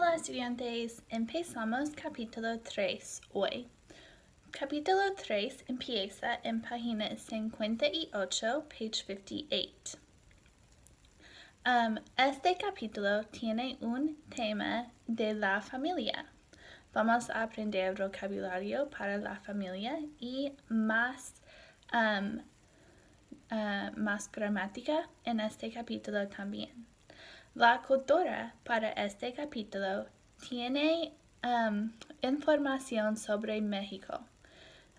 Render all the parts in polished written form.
Hola estudiantes, empezamos capítulo 3 hoy. Capítulo 3 empieza en página 58, page 58. Este capítulo tiene un tema de la familia. Vamos a aprender vocabulario para la familia y más gramática en este capítulo también. La cultura para este capítulo tiene información sobre México.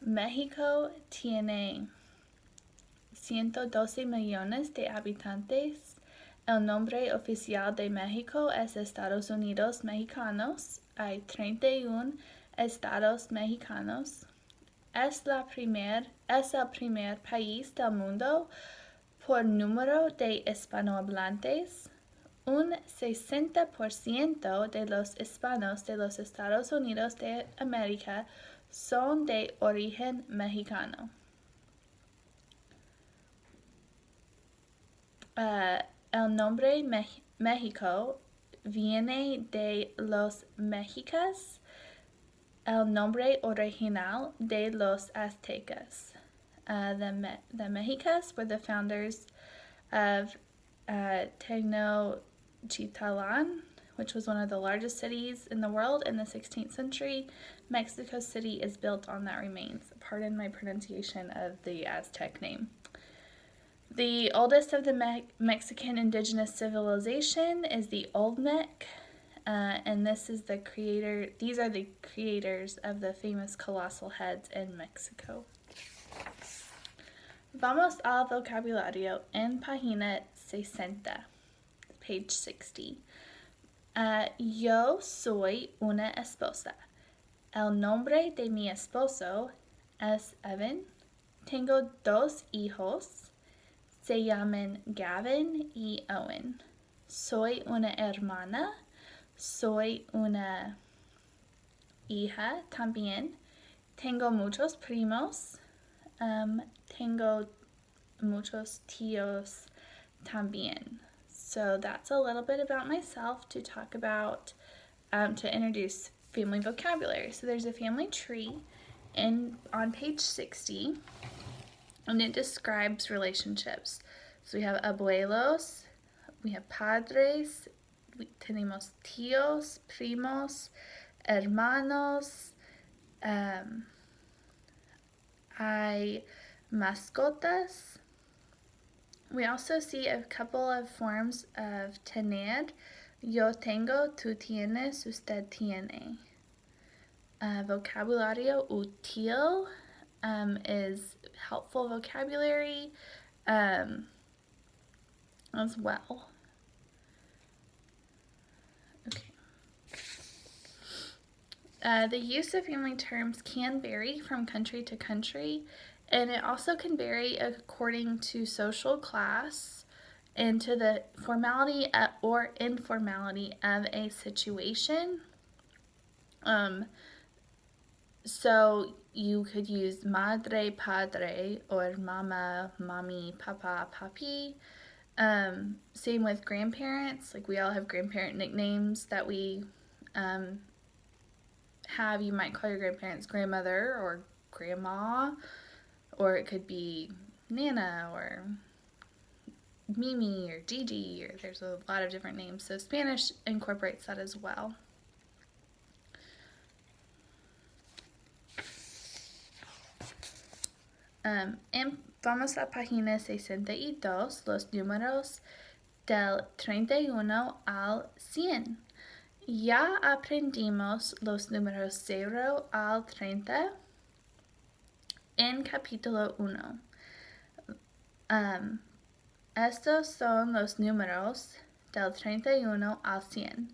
México tiene 112 millones de habitantes. El nombre oficial de México es Estados Unidos Mexicanos. Hay 31 estados mexicanos. Es el primer país del mundo por número de hispanohablantes. Un 60% de los hispanos de los Estados Unidos de América son de origen mexicano. El nombre México viene de los mexicas, el nombre original de los aztecas. The Mexicas were the founders of Tenochtitlan, which was one of the largest cities in the world in the 16th century. Mexico City is built on that remains. Pardon my pronunciation of the Aztec name. The oldest of the Mexican indigenous civilization is the Olmec, and these are the creators of the famous colossal heads in Mexico. Vamos al vocabulario en página 60, page 60. Yo soy una esposa. El nombre de mi esposo es Evan. Tengo dos hijos. Se llaman Gavin y Owen. Soy una hermana. Soy una hija también. Tengo muchos primos. Tengo muchos tíos también. So that's a little bit about myself to talk about, to introduce family vocabulary. So there's a family tree on page 60, and it describes relationships. So we have abuelos, we have padres, tenemos tíos, primos, hermanos, hay mascotas. We also see a couple of forms of tener. Yo tengo, tú tienes, usted tiene. Vocabulario útil is helpful vocabulary as well. Okay. The use of family terms can vary from country to country, and it also can vary according to social class and to the formality or informality of a situation. So you could use madre, padre, or mama, mommy, papa, papi. Same with grandparents. Like we all have grandparent nicknames that we have. You might call your grandparents grandmother or grandma, or it could be Nana or Mimi or Gigi, or there's a lot of different names. So Spanish incorporates that as well. Vamos a página 62, los números del 31 al 100. Ya aprendimos los números 0 al 30 en capítulo 1. Estos son los números del 31 al 100.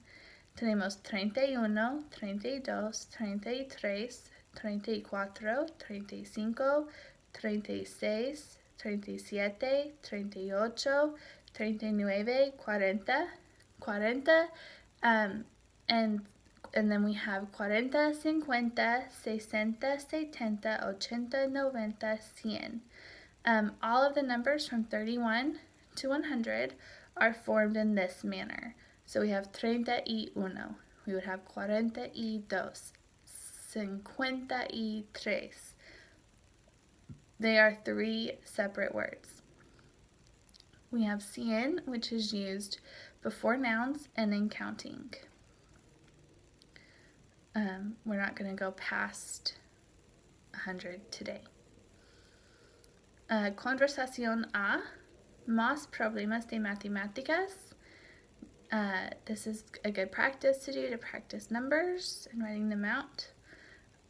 Tenemos 31, 32, 33, 34, 35, 36, 37, 38, 39, 40, and then we have 40, 50, 60, 70, 80, 90, 100. All of the numbers from 31 to 100 are formed in this manner. So we have 31. we would have 42, 53. They are three separate words. We have cien, which is used before nouns and in counting. We're not going to go past 100 today. Conversación A, más problemas de matemáticas. This is a good practice to do, to practice numbers and writing them out.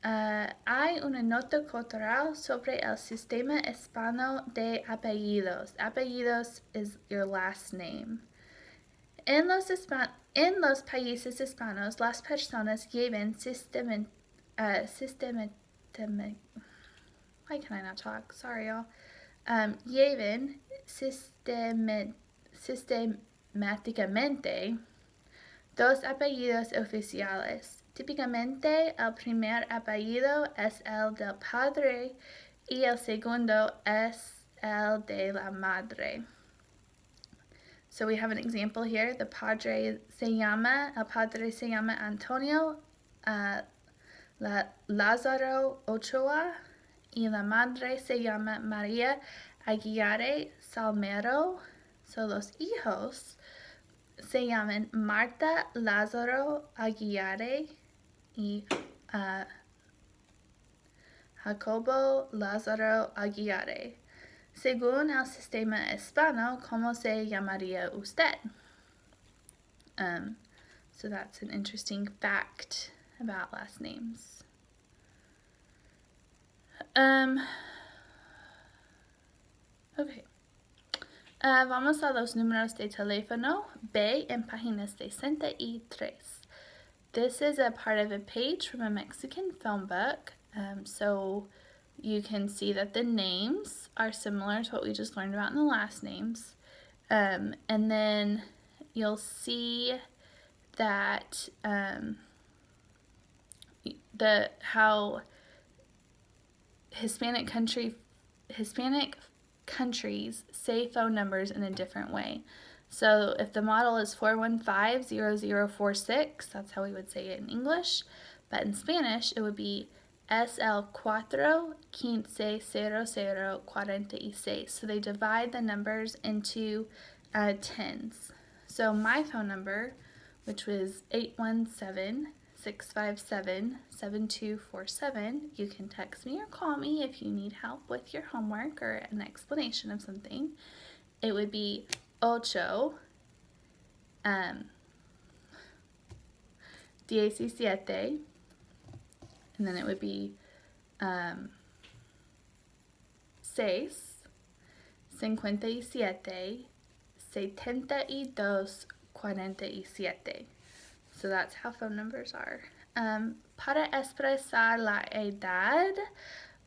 Hay una nota cultural sobre el sistema hispano de apellidos. Apellidos is your last name. En los países hispanos, las personas llevan why can I not talk? Sorry, y'all. Llevan sistemáticamente dos apellidos oficiales. Típicamente, el primer apellido es el del padre y el segundo es el de la madre. So we have an example here. El padre se llama Antonio Lázaro Ochoa y la madre se llama María Aguirre Salmero. So los hijos se llaman Marta Lázaro Aguirre y Jacobo Lázaro Aguirre. Según el sistema hispano, ¿cómo se llamaría usted? So that's an interesting fact about last names. Okay. Vamos a los números de teléfono. B en página 63. This is a part of a page from a Mexican phone book. So you can see that the names are similar to what we just learned about in the last names. And then you'll see that how Hispanic countries say phone numbers in a different way. So if the model is 415-0046, that's how we would say it in English. But in Spanish, it would be es el 4-15-00-46. So they divide the numbers into tens. So my phone number, which was 817-657-7247, you can text me or call me if you need help with your homework or an explanation of something. It would be ocho, 17, and then it would be 6, 57, 72, 47. So that's how phone numbers are. Para expresar la edad,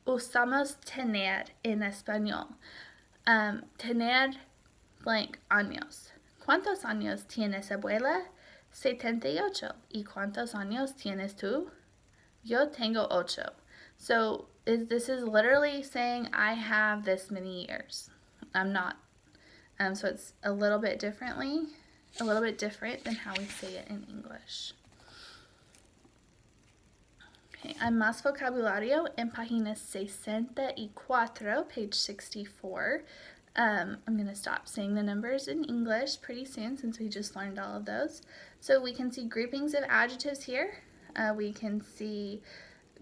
usamos tener en español. Tener blank años. ¿Cuántos años tienes, abuela? 78. ¿Y cuántos años tienes tú? Yo tengo 8. So this is literally saying I have this many years. I'm not. So it's a little bit different than how we say it in English. Okay, hay más vocabulario en página 64, page 64. I'm going to stop saying the numbers in English pretty soon since we just learned all of those. So we can see groupings of adjectives here. We can see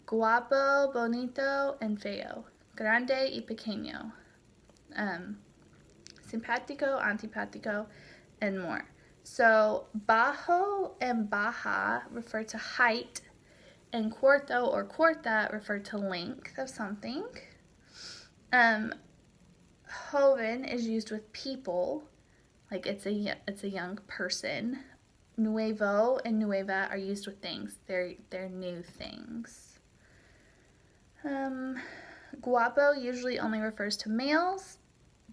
guapo, bonito, and feo. Grande y pequeño. Simpático, antipático, and more. So bajo and baja refer to height, and corto or corta refer to length of something. Joven is used with people, like it's a young person. Nuevo and nueva are used with things. They're new things. Guapo usually only refers to males.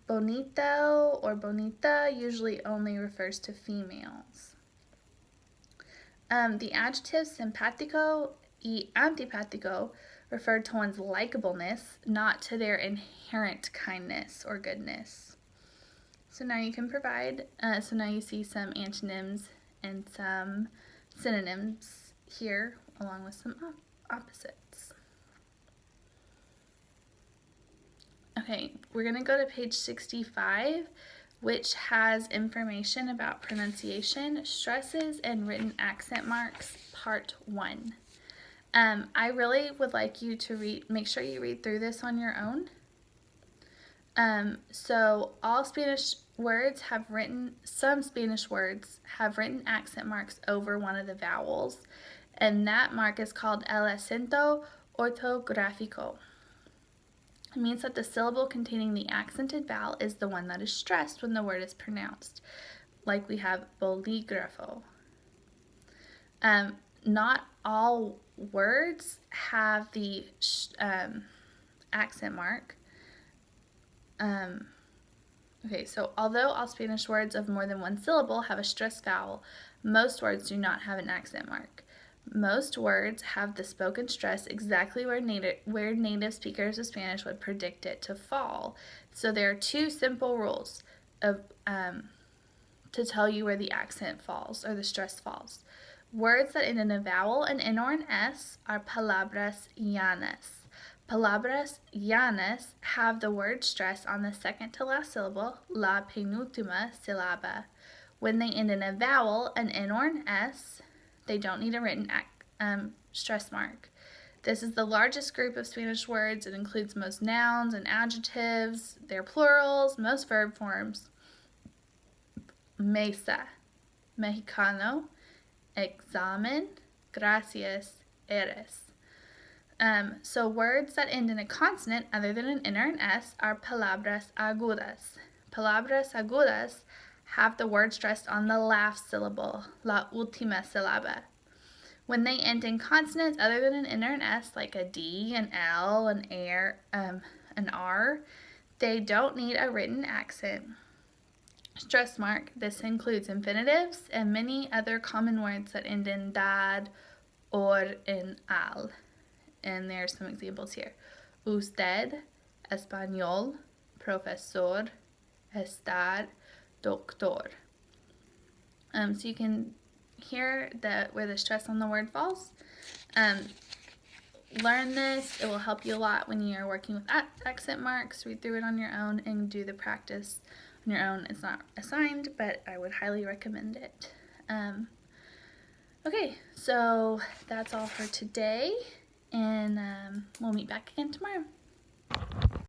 Bonito or bonita usually only refers to females. The adjectives simpático y antipático refer to one's likableness, not to their inherent kindness or goodness. So now you can provide, so now you see some antonyms and some synonyms here along with some opposites. Okay, we're going to go to page 65, which has information about pronunciation, stresses, and written accent marks, part 1. I really would like you to make sure you read through this on your own. So all Spanish words some Spanish words have written accent marks over one of the vowels, and that mark is called el acento ortográfico. It means that the syllable containing the accented vowel is the one that is stressed when the word is pronounced, like we have bolígrafo. Not all words have the accent mark. Okay, so although all Spanish words of more than one syllable have a stressed vowel, most words do not have an accent mark. Most words have the spoken stress exactly where native speakers of Spanish would predict it to fall. So there are 2 simple rules to tell you where the accent falls or the stress falls. Words that end in a vowel, an N or an S, are palabras llanas. Palabras llanas have the word stress on the second to last syllable, la penúltima sílaba. When they end in a vowel, an N or an S, they don't need a written stress mark. This is the largest group of Spanish words. It includes most nouns and adjectives, their plurals, most verb forms. Mesa, mexicano, examen, gracias, eres. So words that end in a consonant other than an N or an S are palabras agudas. Palabras agudas have the word stressed on the last syllable, la última sílaba. When they end in consonants other than an N or an S, like a D, an L, an R, they don't need a written accent stress mark. This includes infinitives and many other common words that end in dad or in al. And there are some examples here. Usted, español, profesor, estar, doctor. So you can hear where the stress on the word falls. Learn this. It will help you a lot when you're working with accent marks. Read through it on your own and do the practice on your own. It's not assigned, but I would highly recommend it. Okay, so that's all for today, and we'll meet back again tomorrow.